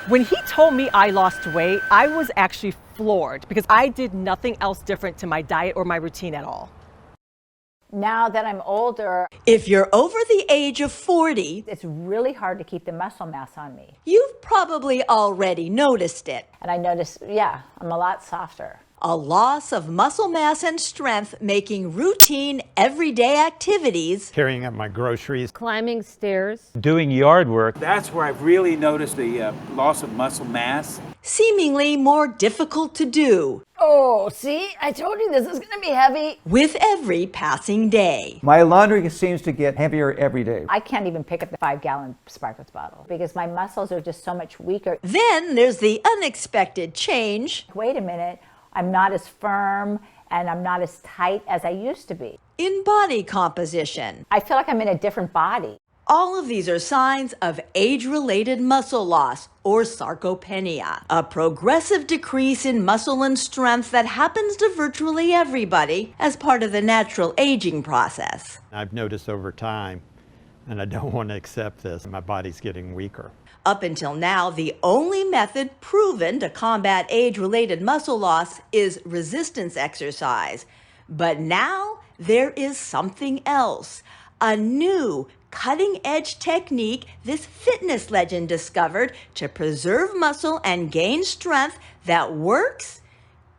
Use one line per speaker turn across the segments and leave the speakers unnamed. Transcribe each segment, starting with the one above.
When he told me I lost weight, I was actually floored because I did nothing else different to my diet or my routine at all.
Now that I'm older,
If you're over the age of 40,
it's really hard to keep the muscle mass on me.
you've probably already noticed it.
And I notice, yeah, I'm a lot softer.
A loss of muscle mass and strength making routine everyday activities
Carrying up my groceries,
climbing stairs,
doing yard work.
That's where I've really noticed the loss of muscle mass.
seemingly more difficult to do
Oh, see, I told you this is going to be heavy.
with every passing day.
My laundry seems to get heavier every day.
I can't even pick up the 5-gallon Sparkletts bottle because my muscles are just so much weaker.
Then there's the unexpected change
Wait a minute, I'm not as firm and I'm not as tight as I used to be.
in body composition.
I feel like I'm in a different body.
All of these are signs of age-related muscle loss, or sarcopenia, a progressive decrease in muscle and strength that happens to virtually everybody as part of the natural aging process.
I've noticed over time, and I don't want to accept this, my body's getting weaker.
Up until now, the only method proven to combat age-related muscle loss is resistance exercise. But now there is something else, a new cutting-edge technique this fitness legend discovered to preserve muscle and gain strength that works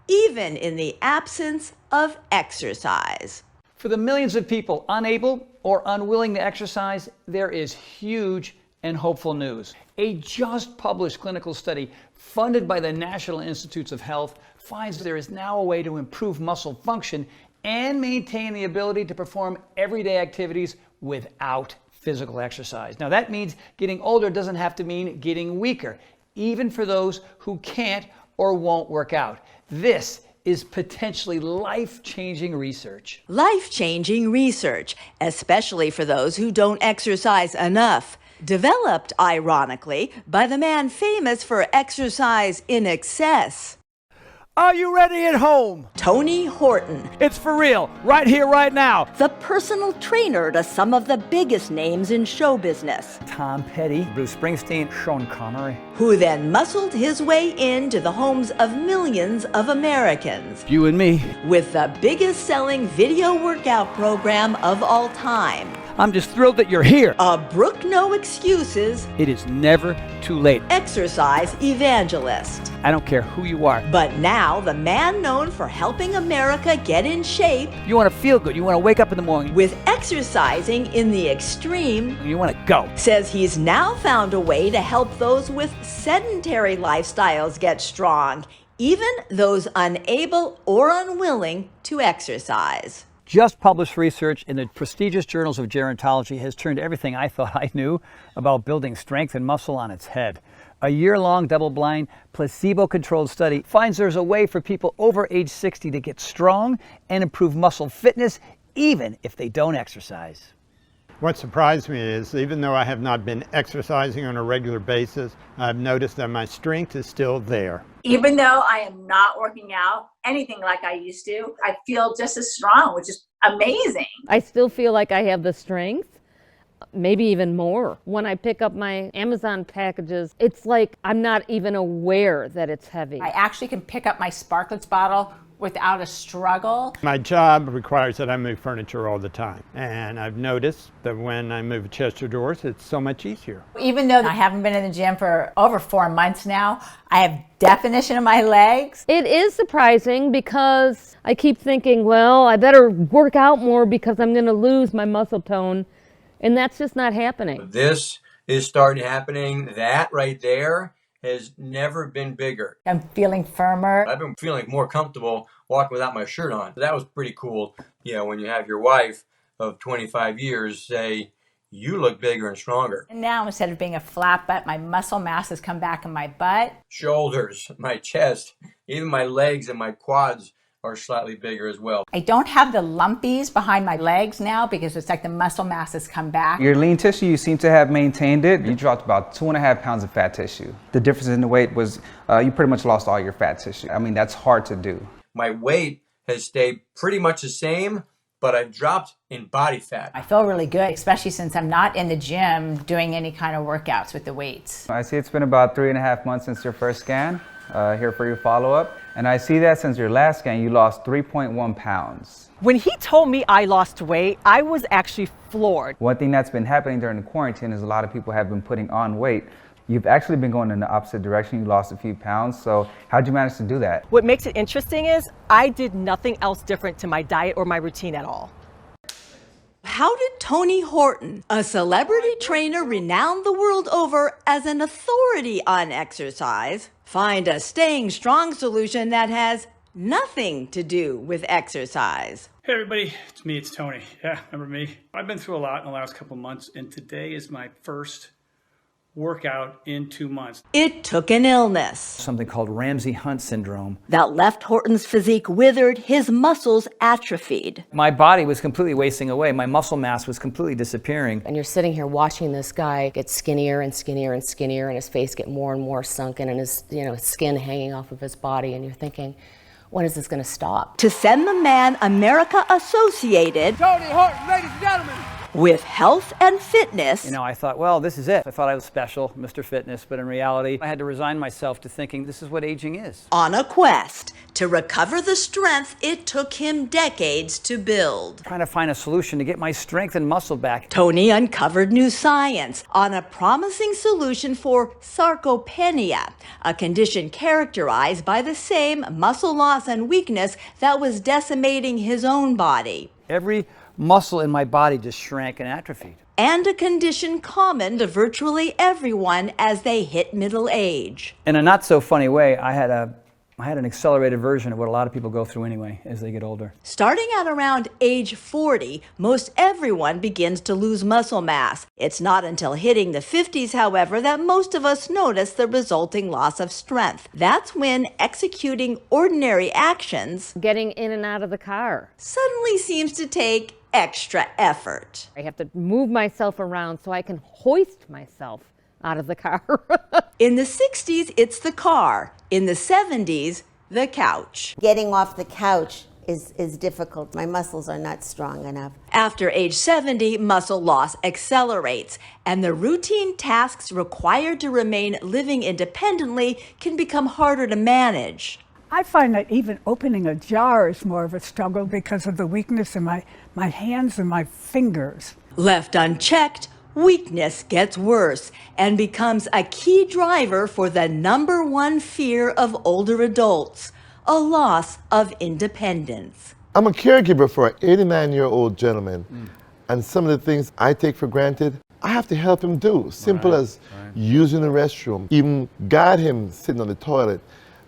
even in the absence of exercise.
For the millions of people unable or unwilling to exercise, there is huge and hopeful news. A just published clinical study funded by the National Institutes of Health finds there is now a way to improve muscle function and maintain the ability to perform everyday activities without physical exercise. Now that means getting older doesn't have to mean getting weaker, even for those who can't or won't work out. This is potentially life-changing research.
Life-changing research, especially for those who don't exercise enough. Developed, ironically, by the man famous for exercise in excess,
Are you ready at home?
Tony Horton,
It's for real, right here, right now.
the personal trainer to some of the biggest names in show business,
Tom Petty, Bruce Springsteen, Sean Connery.
who then muscled his way into the homes of millions of Americans
You and me.
with the biggest selling video workout program of all time,
I'm just thrilled that you're here.
a Brook No Excuses
It is never too late.
exercise evangelist.
I don't care who you are.
But now the man known for helping America get in shape
You want to feel good. You want to wake up in the morning.
with exercising in the extreme
You want to go.
says he's now found a way to help those with sedentary lifestyles get strong, even those unable or unwilling to exercise.
Just published research in the prestigious journals of gerontology has turned everything I thought I knew about building strength and muscle on its head. A year-long double-blind, placebo-controlled study finds there's a way for people over age 60 to get strong and improve muscle fitness even if they don't exercise.
What surprised me is, even though I have not been exercising on a regular basis, I've noticed that my strength is still there.
Even though I am not working out anything like I used to, I feel just as strong, which is amazing.
I still feel like I have the strength, maybe even more. When I pick up my Amazon packages, it's like I'm not even aware that it's heavy.
I actually can pick up my Sparkletts bottle without a struggle.
My job requires that I move furniture all the time, and I've noticed that when I move chest of drawers, it's so much easier.
Even though I haven't been in the gym for over 4 months now, I have definition in my legs.
It is surprising because I keep thinking, well, I better work out more because I'm going to lose my muscle tone, and that's just not happening.
This is starting happening. That right there has never been bigger.
I'm feeling firmer.
I've been feeling more comfortable walking without my shirt on. That was pretty cool. You know, when you have your wife of 25 years say, you look bigger and stronger.
And now instead of being a flat butt, my muscle mass has come back in my butt.
Shoulders, my chest, even my legs and my quads are slightly bigger as well.
I don't have the lumpies behind my legs now because it's like the muscle mass has come back.
Your lean tissue, you seem to have maintained it. You dropped about 2.5 pounds of fat tissue. The difference in the weight was you pretty much lost all your fat tissue. I mean, that's hard to do.
My weight has stayed pretty much the same, but I've dropped in body fat.
I feel really good, especially since I'm not in the gym doing any kind of workouts with the weights.
I see it's been about 3.5 months since your first scan. Here for your follow-up. And I see that since your last scan, you lost 3.1 pounds.
When he told me I lost weight, I was actually floored.
One thing that's been happening during the quarantine is a lot of people have been putting on weight. You've actually been going in the opposite direction. You lost a few pounds. So how'd you manage to do that?
What makes it interesting is I did nothing else different to my diet or my routine at all.
How did Tony Horton, a celebrity trainer renowned the world over as an authority on exercise, find a staying strong solution that has nothing to do with exercise?
Hey everybody, it's Tony. Yeah, remember me? I've been through a lot in the last couple months, and today is my first workout in 2 months.
It took an illness.
Something called Ramsay-Hunt syndrome.
That left Horton's physique withered, his muscles atrophied.
My body was completely wasting away. My muscle mass was completely disappearing.
And you're sitting here watching this guy get skinnier and skinnier and skinnier, and his face get more and more sunken, and his skin hanging off of his body, and you're thinking, when is this going to stop?
To send the man America associated,
Tony Horton, ladies and gentlemen,
with health and fitness.
I thought, well, this is it. I thought I was special, Mr. Fitness, but in reality, I had to resign myself to thinking this is what aging is.
On a quest to recover the strength it took him decades to build.
Trying to find a solution to get my strength and muscle back.
Tony uncovered new science on a promising solution for sarcopenia, a condition characterized by the same muscle loss and weakness that was decimating his own body.
Every muscle in my body just shrank and atrophied.
And a condition common to virtually everyone as they hit middle age.
In a not so funny way, I had an accelerated version of what a lot of people go through anyway as they get older.
Starting at around age 40, most everyone begins to lose muscle mass. It's not until hitting the 50s, however, that most of us notice the resulting loss of strength. That's when executing ordinary actions,
Getting in and out of the car.
suddenly seems to take extra effort.
I have to move myself around so I can hoist myself out of the car.
In the 60s, it's the car. In the 70s, the couch.
Getting off the couch is difficult. My muscles are not strong enough.
After age 70, muscle loss accelerates, and the routine tasks required to remain living independently can become harder to manage.
I find that even opening a jar is more of a struggle because of the weakness in my hands and my fingers.
Left unchecked, weakness gets worse and becomes a key driver for the #1 fear of older adults, a loss of independence.
I'm a caregiver for an 89-year-old gentleman, and some of the things I take for granted, I have to help him do. Simple as using the restroom, even guide him sitting on the toilet,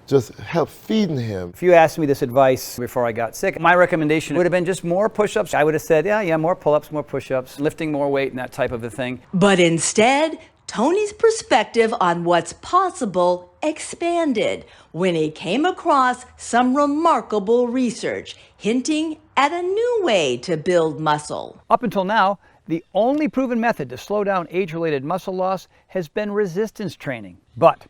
just help feeding him.
If you asked me this advice before I got sick, my recommendation would have been just more push-ups. I would have said, yeah, more pull-ups, more push-ups, lifting more weight and that type of a thing.
But instead, Tony's perspective on what's possible expanded when he came across some remarkable research hinting at a new way to build muscle.
Up until now, the only proven method to slow down age-related muscle loss has been resistance training. But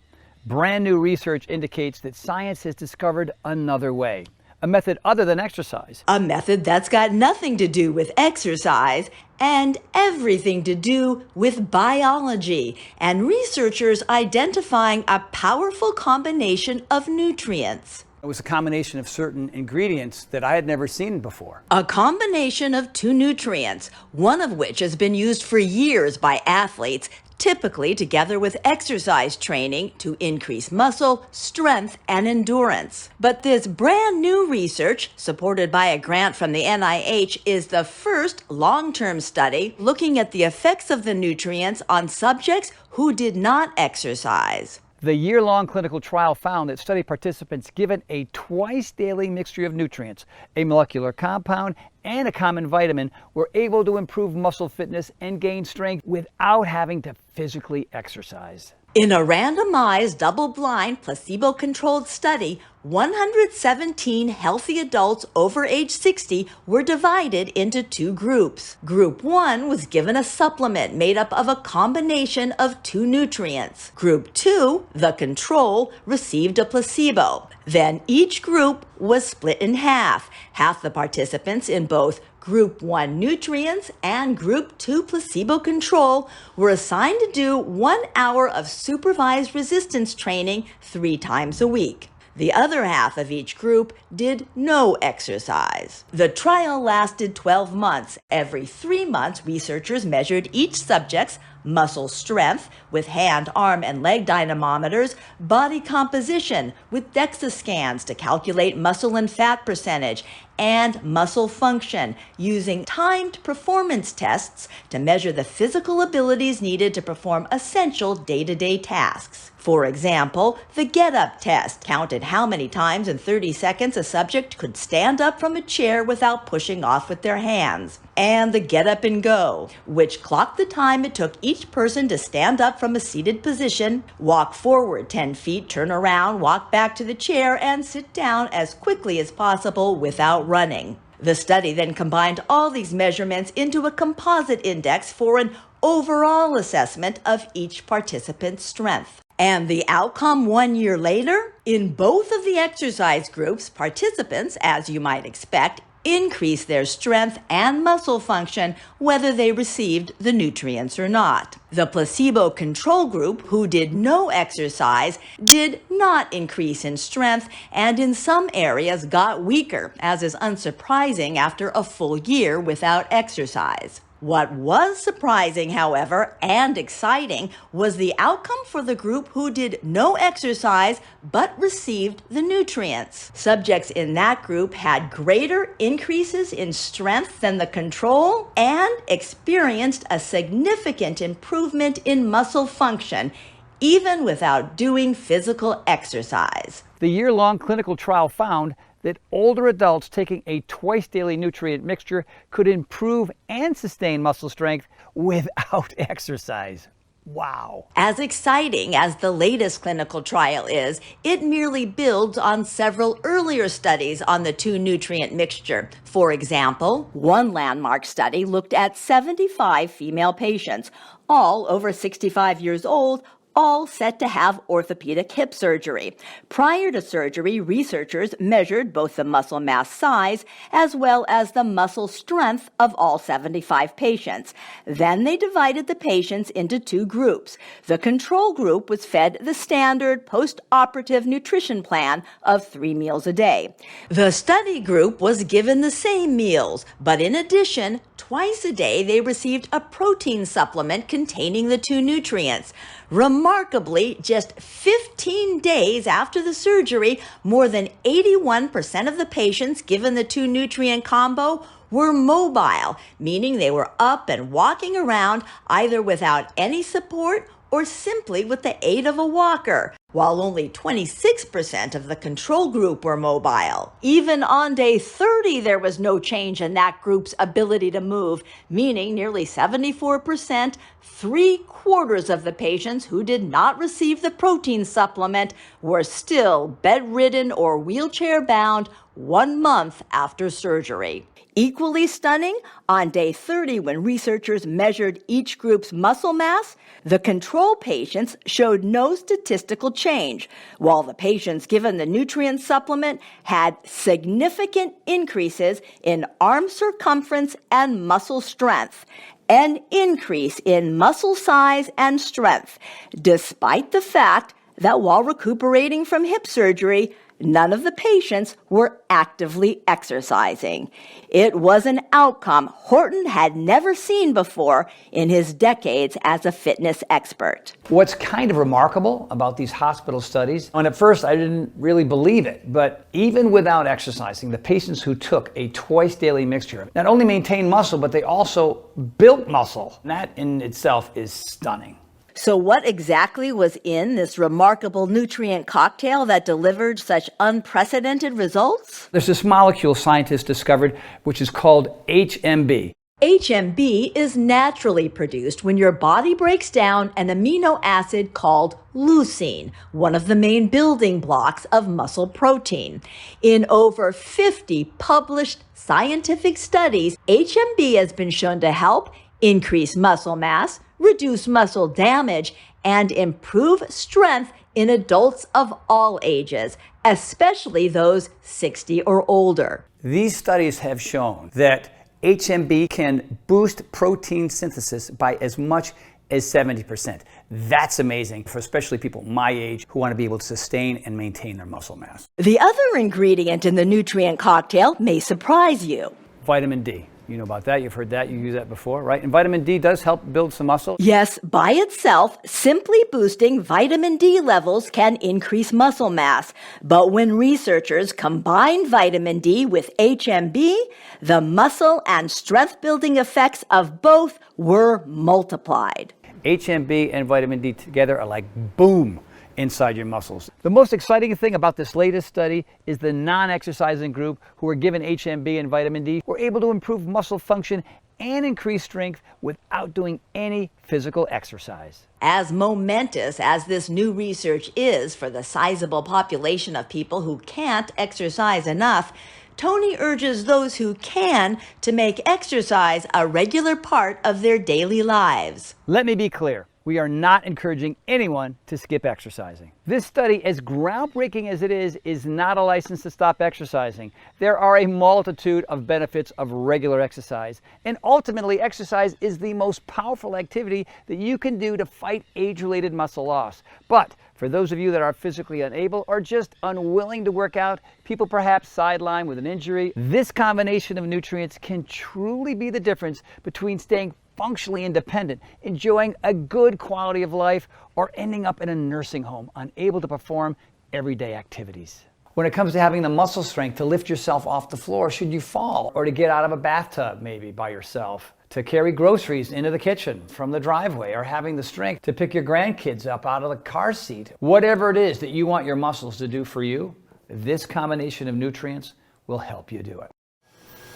brand new research indicates that science has discovered another way, a method other than exercise.
A method that's got nothing to do with exercise and everything to do with biology, and researchers identifying a powerful combination of nutrients.
It was a combination of certain ingredients that I had never seen before.
A combination of 2 nutrients, one of which has been used for years by athletes, typically together with exercise training to increase muscle, strength, and endurance. But this brand new research, supported by a grant from the NIH, is the first long-term study looking at the effects of the nutrients on subjects who did not exercise.
The year-long clinical trial found that study participants given a twice-daily mixture of nutrients, a molecular compound, and a common vitamin were able to improve muscle fitness and gain strength without having to physically exercise.
In a randomized, double-blind, placebo-controlled study, 117 healthy adults over age 60 were divided into 2 groups. Group 1 was given a supplement made up of a combination of 2 nutrients. Group 2, the control, received a placebo. Then each group was split in half. Half the participants in both Group 1 nutrients and Group 2 placebo control were assigned to do 1 hour of supervised resistance training 3 times a week. The other half of each group did no exercise. The trial lasted 12 months. Every 3 months, researchers measured each subject's muscle strength with hand, arm, and leg dynamometers, body composition with DEXA scans to calculate muscle and fat percentage, and muscle function using timed performance tests to measure the physical abilities needed to perform essential day-to-day tasks. For example, the get-up test counted how many times in 30 seconds a subject could stand up from a chair without pushing off with their hands. And the get up and go, which clocked the time it took each person to stand up from a seated position, walk forward 10 feet, turn around, walk back to the chair, and sit down as quickly as possible without running. The study then combined all these measurements into a composite index for an overall assessment of each participant's strength. And the outcome 1 year later? In both of the exercise groups, participants, as you might expect, increased their strength and muscle function whether they received the nutrients or not. The placebo control group, who did no exercise, did not increase in strength and in some areas got weaker, as is unsurprising after a full year without exercise. What was surprising, however, and exciting was the outcome for the group who did no exercise but received the nutrients. Subjects in that group had greater increases in strength than the control and experienced a significant improvement in muscle function, even without doing physical exercise.
The year-long clinical trial found that older adults taking a twice-daily nutrient mixture could improve and sustain muscle strength without exercise. Wow.
As exciting as the latest clinical trial is, it merely builds on several earlier studies on the 2-nutrient mixture. For example, one landmark study looked at 75 female patients, all over 65 years old, all set to have orthopedic hip surgery. Prior to surgery, researchers measured both the muscle mass size as well as the muscle strength of all 75 patients. Then they divided the patients into 2 groups. The control group was fed the standard post-operative nutrition plan of 3 meals a day. The study group was given the same meals, but in addition, twice a day they received a protein supplement containing the 2 nutrients. Remarkably, just 15 days after the surgery, more than 81% of the patients given the 2-nutrient combo were mobile, meaning they were up and walking around either without any support or simply with the aid of a walker, while only 26% of the control group were mobile. Even on day 30, there was no change in that group's ability to move, meaning nearly 74%, 3/4 of the patients who did not receive the protein supplement were still bedridden or wheelchair-bound 1 month after surgery. Equally stunning, on day 30, when researchers measured each group's muscle mass, the control patients showed no statistical change, while the patients given the nutrient supplement had significant increases in arm circumference and muscle strength, an increase in muscle size and strength, despite the fact that while recuperating from hip surgery, none of the patients were actively exercising. It was an outcome Horton had never seen before in his decades as a fitness expert.
What's kind of remarkable about these hospital studies, and at first I didn't really believe it, but even without exercising, the patients who took a twice-daily mixture not only maintained muscle, but they also built muscle. That in itself is stunning.
So what exactly was in this remarkable nutrient cocktail that delivered such unprecedented results?
There's this molecule scientists discovered which is called HMB.
HMB is naturally produced when your body breaks down an amino acid called leucine, one of the main building blocks of muscle protein. In over 50 published scientific studies, HMB has been shown to help increase muscle mass, reduce muscle damage, and improve strength in adults of all ages, especially those 60 or older.
These studies have shown that HMB can boost protein synthesis by as much as 70%. That's amazing for especially people my age who want to be able to sustain and maintain their muscle mass.
The other ingredient in the nutrient cocktail may surprise you.
Vitamin D. You know about that, you've heard that, you use that before, right? And vitamin D does help build some muscle.
Yes, by itself, simply boosting vitamin D levels can increase muscle mass. But when researchers combined vitamin D with HMB, the muscle and strength building effects of both were multiplied.
HMB and vitamin D together are like boom inside your muscles. The most exciting thing about this latest study is the non-exercising group who were given HMB and vitamin D were able to improve muscle function and increase strength without doing any physical exercise.
As momentous as this new research is for the sizable population of people who can't exercise enough, Tony urges those who can to make exercise a regular part of their daily lives.
Let me be clear. We are not encouraging anyone to skip exercising. This study, as groundbreaking as it is not a license to stop exercising. There are a multitude of benefits of regular exercise, and ultimately exercise is the most powerful activity that you can do to fight age-related muscle loss. But for those of you that are physically unable or just unwilling to work out, people perhaps sidelined with an injury, this combination of nutrients can truly be the difference between staying functionally independent, enjoying a good quality of life, or ending up in a nursing home, unable to perform everyday activities. When it comes to having the muscle strength to lift yourself off the floor should you fall, or to get out of a bathtub maybe by yourself, to carry groceries into the kitchen from the driveway, or having the strength to pick your grandkids up out of the car seat, whatever it is that you want your muscles to do for you, this combination of nutrients will help you do it.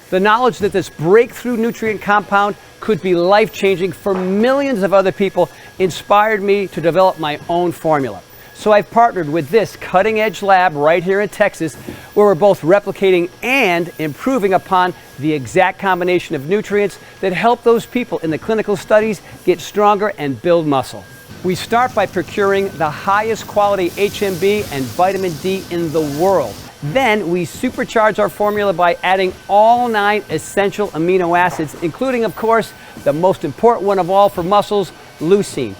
The knowledge that this breakthrough nutrient compound could be life-changing for millions of other people inspired me to develop my own formula. So I've partnered with this cutting-edge lab right here in Texas, where we're both replicating and improving upon the exact combination of nutrients that help those people in the clinical studies get stronger and build muscle. We start by procuring the highest quality HMB and vitamin D in the world. Then we supercharge our formula by adding all 9 essential amino acids, including, of course, the most important one of all for muscles, leucine.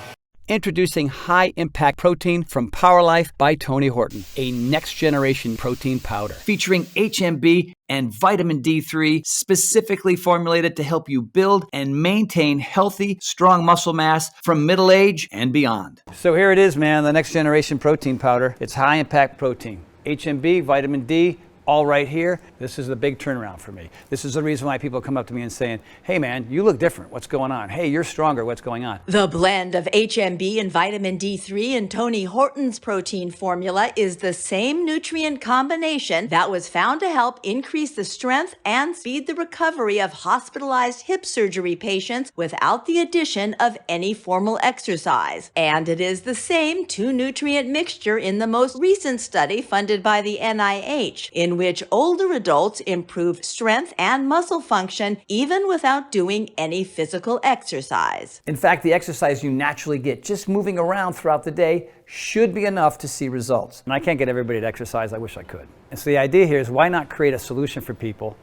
Introducing high-impact protein from PowerLife by Tony Horton, a next-generation protein powder featuring HMB and vitamin D3, specifically formulated to help you build and maintain healthy, strong muscle mass from middle age and beyond. So here it is, man, the next-generation protein powder. It's high-impact protein. HMB, vitamin D, all right here. This is a big turnaround for me. This is the reason why people come up to me and saying, hey man, you look different. What's going on? Hey, you're stronger. What's going on?
The blend of HMB and vitamin D3 in Tony Horton's protein formula is the same nutrient combination that was found to help increase the strength and speed the recovery of hospitalized hip surgery patients without the addition of any formal exercise. And it is the same 2-nutrient mixture in the most recent study funded by the NIH, in which older adults improved strength and muscle function even without doing any physical exercise.
In fact, the exercise you naturally get just moving around throughout the day should be enough to see results. And I can't get everybody to exercise. I wish I could. And so the idea here is, why not create a solution for people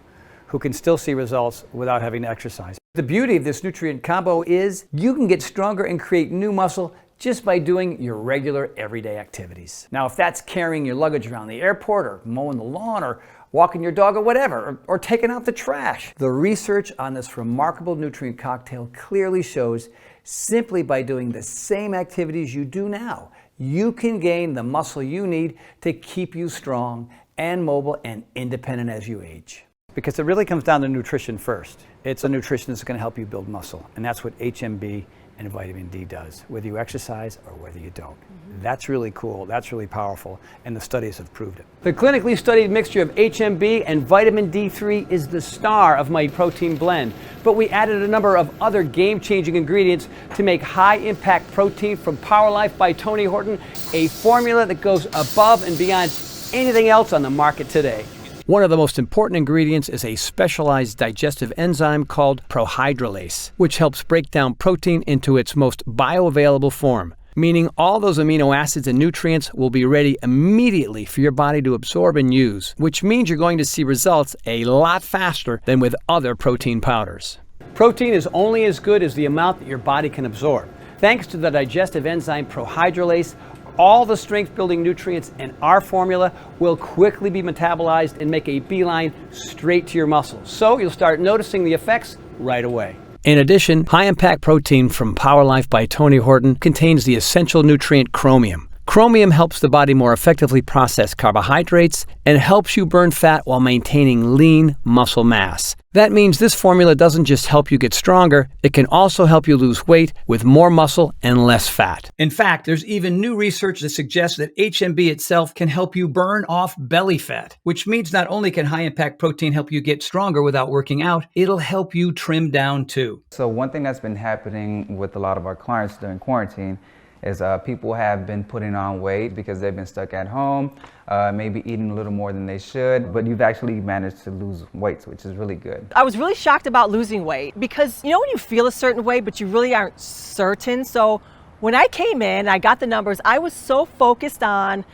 who can still see results without having to exercise? The beauty of this nutrient combo is you can get stronger and create new muscle just by doing your regular everyday activities. Now, if that's carrying your luggage around the airport, or mowing the lawn, or walking your dog, or whatever, or taking out the trash, the research on this remarkable nutrient cocktail clearly shows simply by doing the same activities you do now, you can gain the muscle you need to keep you strong and mobile and independent as you age. Because it really comes down to nutrition first. It's a nutrition that's going to help you build muscle, and that's what HMB and vitamin D does, whether you exercise or whether you don't. That's really cool, that's really powerful, and the studies have proved it. The clinically studied mixture of HMB and vitamin D3 is the star of my protein blend, but we added a number of other game-changing ingredients to make high-impact protein from PowerLife by Tony Horton a formula that goes above and beyond anything else on the market today. One of the most important ingredients is a specialized digestive enzyme called prohydrolase, which helps break down protein into its most bioavailable form, meaning all those amino acids and nutrients will be ready immediately for your body to absorb and use, which means you're going to see results a lot faster than with other protein powders. Protein is only as good as the amount that your body can absorb. Thanks to the digestive enzyme prohydrolase, all the strength-building nutrients in our formula will quickly be metabolized and make a beeline straight to your muscles. So you'll start noticing the effects right away. In addition, high-impact protein from Power Life by Tony Horton contains the essential nutrient chromium. Chromium helps the body more effectively process carbohydrates and helps you burn fat while maintaining lean muscle mass. That means this formula doesn't just help you get stronger, it can also help you lose weight with more muscle and less fat. In fact, there's even new research that suggests that HMB itself can help you burn off belly fat, which means not only can high-impact protein help you get stronger without working out, it'll help you trim down too.
So one thing that's been happening with a lot of our clients during quarantine is people have been putting on weight because they've been stuck at home, maybe eating a little more than they should, but you've actually managed to lose weight, which is really good.
I was really shocked about losing weight because you know when you feel a certain way, but you really aren't certain. So when I came in, I got the numbers, I was so focused on,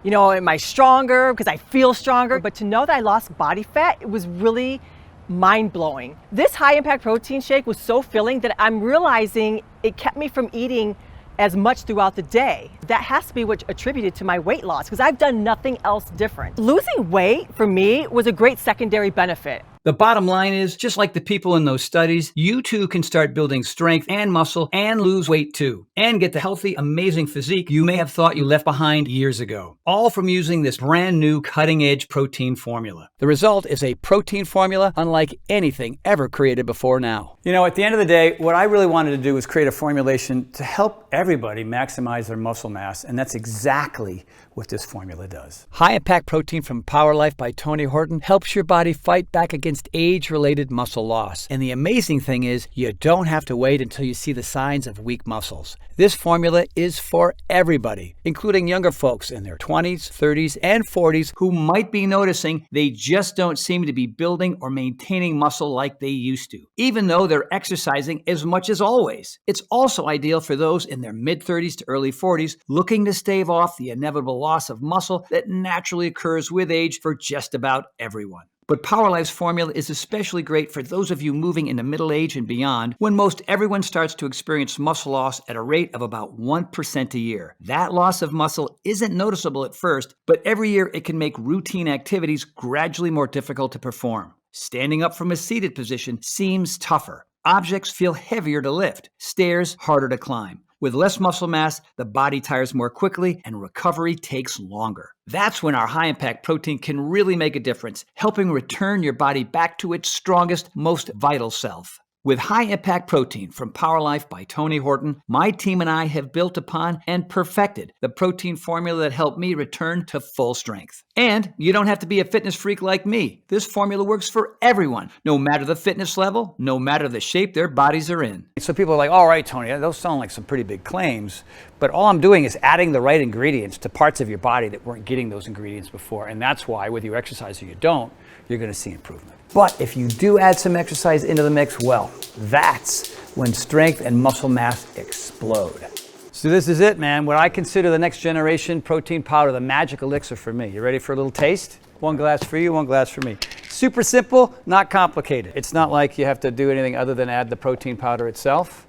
you know, am I stronger because I feel stronger? But to know that I lost body fat, it was really mind-blowing. This high-impact protein shake was so filling that I'm realizing it kept me from eating as much throughout the day. That has to be what attributed to my weight loss because I've done nothing else different. Losing weight for me was a great secondary benefit.
The bottom line is, just like the people in those studies, you too can start building strength and muscle and lose weight too, and get the healthy, amazing physique you may have thought you left behind years ago, all from using this brand new cutting-edge protein formula. The result is a protein formula unlike anything ever created before now. You know, at the end of the day, what I really wanted to do was create a formulation to help everybody maximize their muscle mass, and that's exactly what this formula does. High-impact protein from Power Life by Tony Horton helps your body fight back against age-related muscle loss. And the amazing thing is, you don't have to wait until you see the signs of weak muscles. This formula is for everybody, including younger folks in their 20s, 30s, and 40s who might be noticing they just don't seem to be building or maintaining muscle like they used to, even though they're exercising as much as always. It's also ideal for those in their mid-30s to early 40s looking to stave off the inevitable loss of muscle that naturally occurs with age for just about everyone. But Power Life's formula is especially great for those of you moving into middle age and beyond, when most everyone starts to experience muscle loss at a rate of about 1% a year. That loss of muscle isn't noticeable at first, but every year it can make routine activities gradually more difficult to perform. Standing up from a seated position seems tougher. Objects feel heavier to lift, stairs harder to climb. With less muscle mass, the body tires more quickly and recovery takes longer. That's when our high-impact protein can really make a difference, helping return your body back to its strongest, most vital self. With high-impact protein from Power Life by Tony Horton, my team and I have built upon and perfected the protein formula that helped me return to full strength. And you don't have to be a fitness freak like me. This formula works for everyone, no matter the fitness level, no matter the shape their bodies are in. So people are like, all right, Tony, those sound like some pretty big claims, but all I'm doing is adding the right ingredients to parts of your body that weren't getting those ingredients before. And that's why, whether you exercise or you don't, you're going to see improvement. But if you do add some exercise into the mix, well, that's when strength and muscle mass explode. So this is it, man. What I consider the next generation protein powder, the magic elixir for me. You ready for a little taste? One glass for you, one glass for me. Super simple, not complicated. It's not like you have to do anything other than add the protein powder itself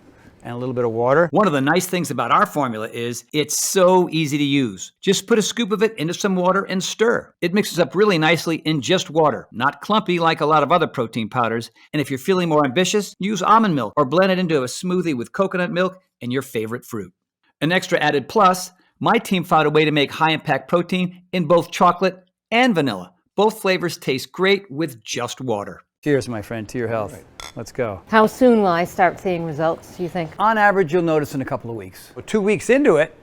and a little bit of water. One of the nice things about our formula is it's so easy to use. Just put a scoop of it into some water and stir. It mixes up really nicely in just water, not clumpy like a lot of other protein powders. And if you're feeling more ambitious, use almond milk or blend it into a smoothie with coconut milk and your favorite fruit. An extra added plus, my team found a way to make high-impact protein in both chocolate and vanilla. Both flavors taste great with just water. Cheers, my friend, to your health. Right. Let's go.
How soon will I start seeing results, do you think?
On average, you'll notice in a couple of weeks. 2 weeks into it,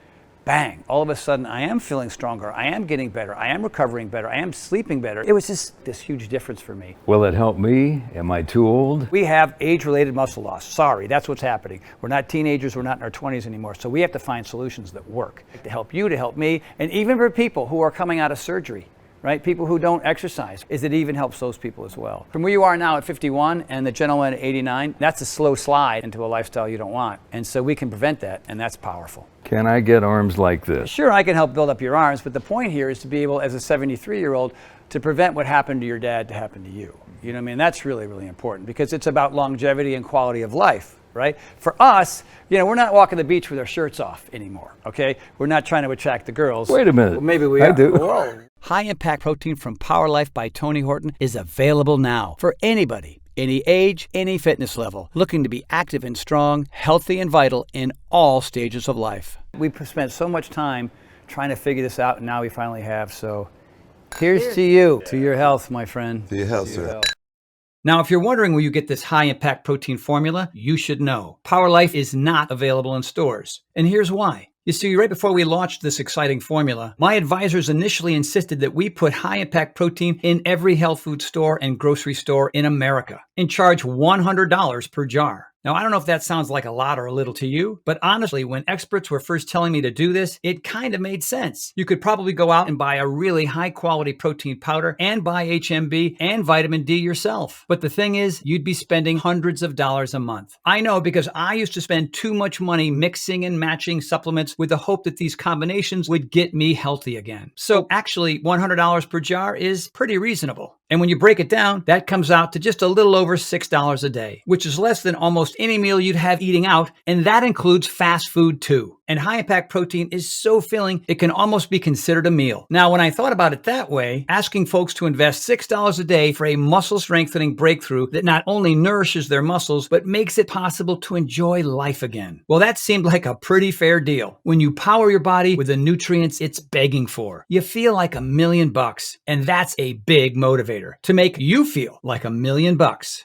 bang, all of a sudden I am feeling stronger, I am getting better, I am recovering better, I am sleeping better. It was just this huge difference for me.
Will it help me? Am I too old?
We have age-related muscle loss. Sorry, that's what's happening. We're not teenagers, we're not in our 20s anymore, so we have to find solutions that work to help you, to help me, and even for people who are coming out of surgery. right? People who don't exercise, is it even helps those people as well. From where you are now at 51 and the gentleman at 89, that's a slow slide into a lifestyle you don't want. And so we can prevent that, and that's powerful.
Can I get arms like this?
Sure, I can help build up your arms, but the point here is to be able, as a 73-year-old, to prevent what happened to your dad to happen to you. You know what I mean? That's really, really important because it's about longevity and quality of life, right? For us, you know, we're not walking the beach with our shirts off anymore, okay? We're not trying to attract the girls.
Wait a minute.
Well, maybe we
I
are.
do.
Whoa. High Impact Protein from Power Life by Tony Horton is available now for anybody, any age, any fitness level, looking to be active and strong, healthy and vital in all stages of life. We've spent so much time trying to figure this out, and now we finally have. So here's to you, to your health, my friend.
To your health, sir.
Now, if you're wondering where you get this high-impact protein formula, you should know. Power Life is not available in stores. And here's why. You see, right before we launched this exciting formula, my advisors initially insisted that we put high-impact protein in every health food store and grocery store in America and charge $100 per jar. Now, I don't know if that sounds like a lot or a little to you, but honestly, when experts were first telling me to do this, it kind of made sense. You could probably go out and buy a really high-quality protein powder and buy HMB and vitamin D yourself. But the thing is, you'd be spending hundreds of dollars a month. I know because I used to spend too much money mixing and matching supplements with the hope that these combinations would get me healthy again. So actually, $100 per jar is pretty reasonable. And when you break it down, that comes out to just a little over $6 a day, which is less than almost any meal you'd have eating out, and that includes fast food too. And high-impact protein is so filling, it can almost be considered a meal. Now, when I thought about it that way, asking folks to invest $6 a day for a muscle-strengthening breakthrough that not only nourishes their muscles, but makes it possible to enjoy life again. Well, that seemed like a pretty fair deal. When you power your body with the nutrients it's begging for, you feel like $1 million, and that's a big motivator to make you feel like $1 million.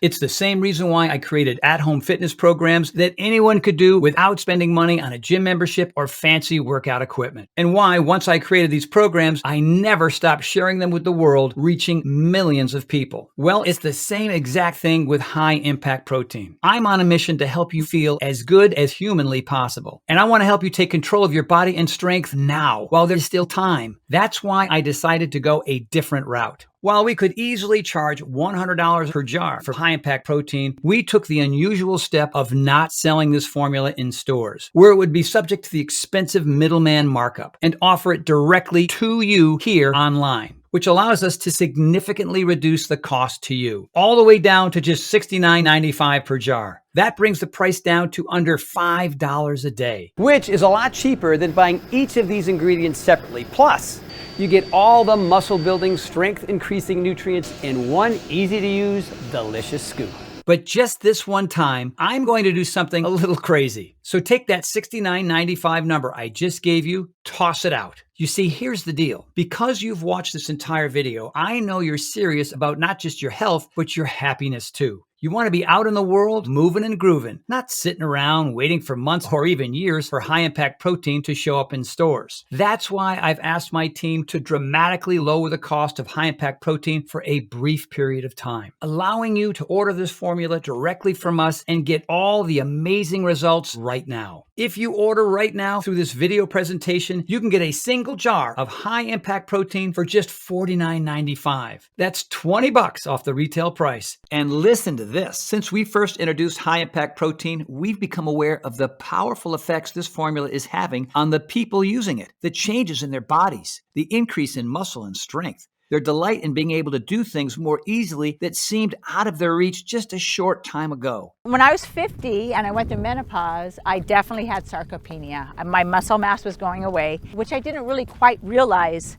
It's the same reason why I created at-home fitness programs that anyone could do without spending money on a gym membership or fancy workout equipment. And why, once I created these programs, I never stopped sharing them with the world, reaching millions of people. Well, it's the same exact thing with high-impact protein. I'm on a mission to help you feel as good as humanly possible. And I want to help you take control of your body and strength now, while there's still time. That's why I decided to go a different route. While we could easily charge $100 per jar for high-impact protein, we took the unusual step of not selling this formula in stores, where it would be subject to the expensive middleman markup, and offer it directly to you here online, which allows us to significantly reduce the cost to you, all the way down to just $69.95 per jar. That brings the price down to under $5 a day.
Which is a lot cheaper than buying each of these ingredients separately. Plus, you get all the muscle building, strength increasing nutrients in one easy to use, delicious scoop.
But just this one time, I'm going to do something a little crazy. So take that $69.95 number I just gave you, toss it out. You see, here's the deal. Because you've watched this entire video, I know you're serious about not just your health, but your happiness too. You want to be out in the world, moving and grooving, not sitting around waiting for months or even years for high-impact protein to show up in stores. That's why I've asked my team to dramatically lower the cost of high-impact protein for a brief period of time, allowing you to order this formula directly from us and get all the amazing results right now. If you order right now through this video presentation, you can get a single jar of high-impact protein for just $49.95. That's $20 off the retail price. And listen to this. Since we first introduced high-impact protein, we've become aware of the powerful effects this formula is having on the people using it, the changes in their bodies, the increase in muscle and strength, their delight in being able to do things more easily that seemed out of their reach just a short time ago.
When I was 50 and I went through menopause, I definitely had sarcopenia. My muscle mass was going away, which I didn't really quite realize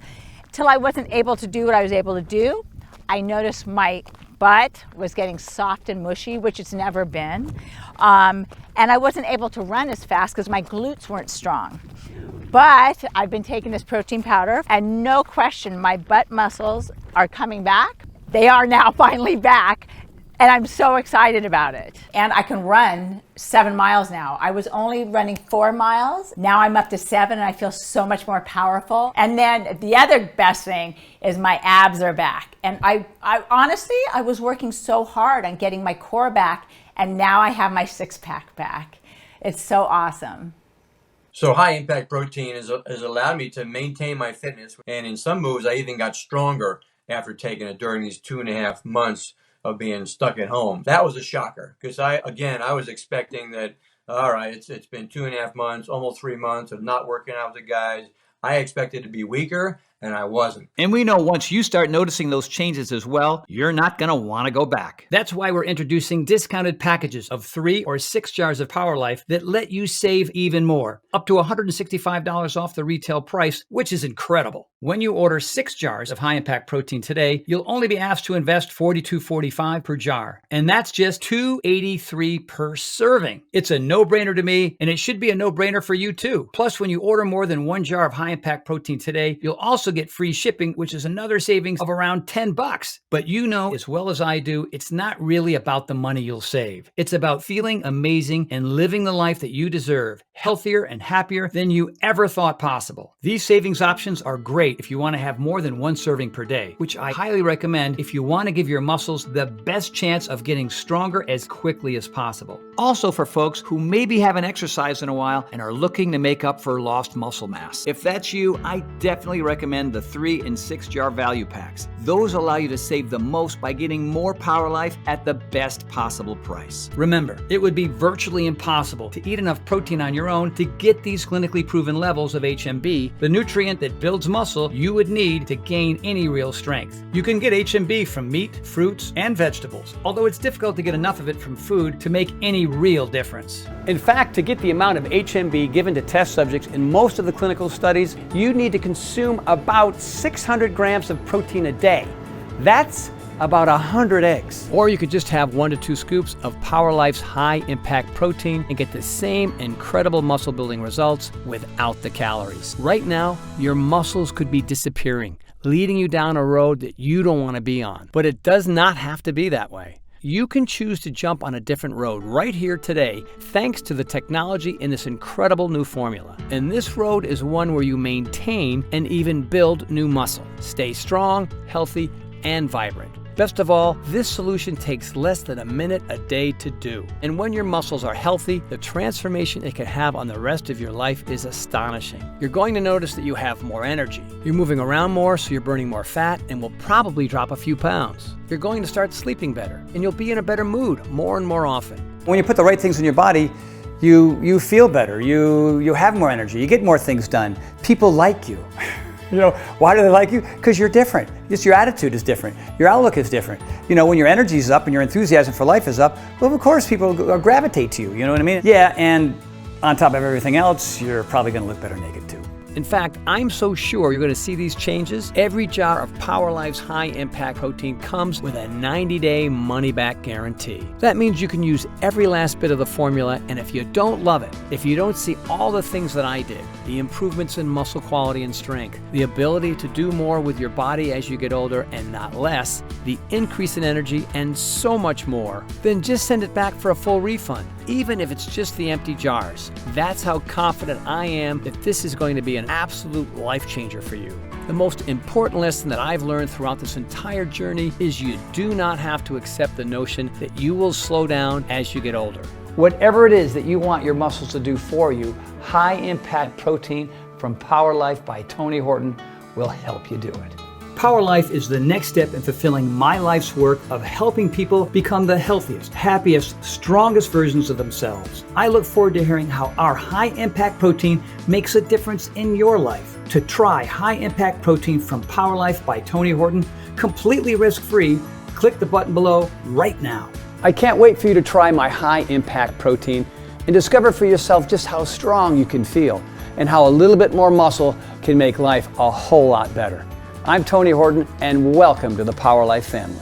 till I wasn't able to do what I was able to do. I noticed my butt was getting soft and mushy, which it's never been. And I wasn't able to run as fast because my glutes weren't strong. But I've been taking this protein powder, and no question, my butt muscles are coming back. They are now finally back, and I'm so excited about it. And I can run 7 miles now. I was only running 4 miles. Now I'm up to 7, and I feel so much more powerful. And then the other best thing is my abs are back. And I honestly, I was working so hard on getting my core back, and now I have my six-pack back. It's so awesome.
So high impact protein has allowed me to maintain my fitness. And in some moves, I even got stronger after taking it during these 2.5 months of being stuck at home. That was a shocker because I was expecting that, all right, it's been 2.5 months, almost 3 months of not working out with the guys. I expected to be weaker, and I wasn't.
And we know once you start noticing those changes as well, you're not going to want to go back. That's why we're introducing discounted packages of 3 or 6 jars of Power Life that let you save even more, up to $165 off the retail price, which is incredible. When you order 6 jars of high impact protein today, you'll only be asked to invest $42.45 per jar, and that's just $2.83 per serving. It's a no-brainer to me, and it should be a no-brainer for you too. Plus, when you order more than 1 jar of high impact protein today, you'll also get free shipping, which is another savings of around $10. But you know as well as I do, it's not really about the money you'll save. It's about feeling amazing and living the life that you deserve, healthier and happier than you ever thought possible. These savings options are great if you want to have more than 1 serving per day, which I highly recommend if you want to give your muscles the best chance of getting stronger as quickly as possible. Also for folks who maybe haven't exercised in a while and are looking to make up for lost muscle mass. If that's you, I definitely recommend the 3 and 6 jar value packs. Those allow you to save the most by getting more Power Life at the best possible price. Remember, it would be virtually impossible to eat enough protein on your own to get these clinically proven levels of HMB, the nutrient that builds muscle you would need to gain any real strength. You can get HMB from meat, fruits, and vegetables, although it's difficult to get enough of it from food to make any real difference.
In fact, to get the amount of HMB given to test subjects in most of the clinical studies, you need to consume about 600 grams of protein a day. That's about 100 eggs. Or you could just have 1 to 2 scoops of Power Life's high impact protein and get the same incredible muscle building results without the calories. Right now, your muscles could be disappearing, leading you down a road that you don't want to be on. But it does not have to be that way. You can choose to jump on a different road right here today thanks to the technology in this incredible new formula. And this road is one where you maintain and even build new muscle. Stay strong, healthy, and vibrant. Best of all, this solution takes less than a minute a day to do. And when your muscles are healthy, the transformation it can have on the rest of your life is astonishing. You're going to notice that you have more energy. You're moving around more, so you're burning more fat and will probably drop a few pounds. You're going to start sleeping better, and you'll be in a better mood more and more often.
When you put the right things in your body, you feel better, you have more energy, you get more things done. People like you. You know, why do they like you? Because you're different. Just your attitude is different. Your outlook is different. You know, when your energy is up and your enthusiasm for life is up, well, of course people gravitate to you. You know what I mean? Yeah, and on top of everything else, you're probably going to look better naked too.
In fact, I'm so sure you're going to see these changes. Every jar of Power Life's high impact protein comes with a 90-day money-back guarantee. That means you can use every last bit of the formula, and if you don't love it, if you don't see all the things that I did, the improvements in muscle quality and strength, the ability to do more with your body as you get older and not less, the increase in energy, and so much more, then just send it back for a full refund, even if it's just the empty jars. That's how confident I am that this is going to be an absolute life changer for you. The most important lesson that I've learned throughout this entire journey is you do not have to accept the notion that you will slow down as you get older.
Whatever it is that you want your muscles to do for you, high impact protein from Power Life by Tony Horton will help you do it. Power Life is the next step in fulfilling my life's work of helping people become the healthiest, happiest, strongest versions of themselves. I look forward to hearing how our high impact protein makes a difference in your life. To try high impact protein from Power Life by Tony Horton, completely risk-free, click the button below right now.
I can't wait for you to try my high impact protein and discover for yourself just how strong you can feel and how a little bit more muscle can make life a whole lot better. I'm Tony Horton, and welcome to the Power Life family.